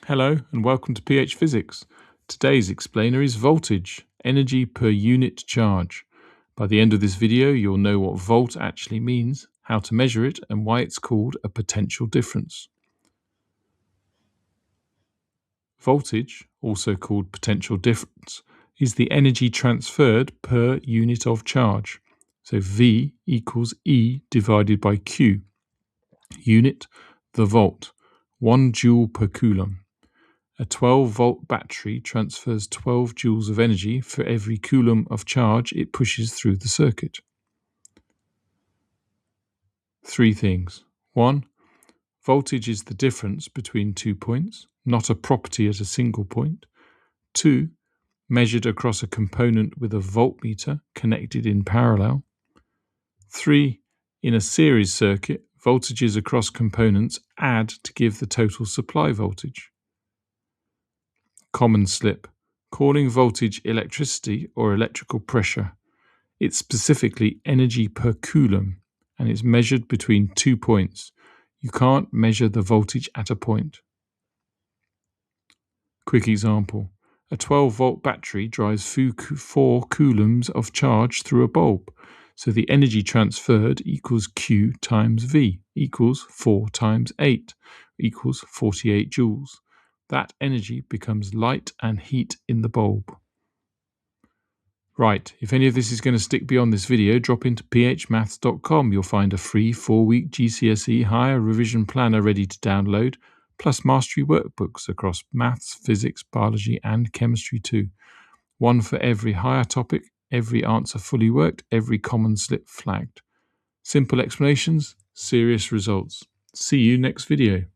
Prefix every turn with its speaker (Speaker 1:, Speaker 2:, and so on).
Speaker 1: Hello and welcome to PH Physics. Today's explainer is voltage, energy per unit charge. By the end of this video, you'll know what volt actually means, how to measure it, and why it's called a potential difference. Voltage, also called potential difference, is the energy transferred per unit of charge. So V equals E divided by Q. Unit, the volt, 1 joule per coulomb. A 12-volt battery transfers 12 joules of energy for every coulomb of charge it pushes through the circuit. Three things. 1. Voltage is the difference between 2 points, not a property at a single point. 2. Measured across a component with a voltmeter connected in parallel. 3. In a series circuit, voltages across components add to give the total supply voltage. Common slip, calling voltage electricity or electrical pressure. It's specifically energy per coulomb and is measured between 2 points. You can't measure the voltage at a point. Quick example. A 12-volt battery drives 4 coulombs of charge through a bulb. So the energy transferred equals Q times V equals 4 times 8 equals 48 joules. That energy becomes light and heat in the bulb. Right, if any of this is going to stick beyond this video, drop into phmaths.com. You'll find a free 4-week GCSE higher revision planner ready to download, plus mastery workbooks across maths, physics, biology and chemistry too. One for every higher topic, every answer fully worked, every common slip flagged. Simple explanations, serious results. See you next video.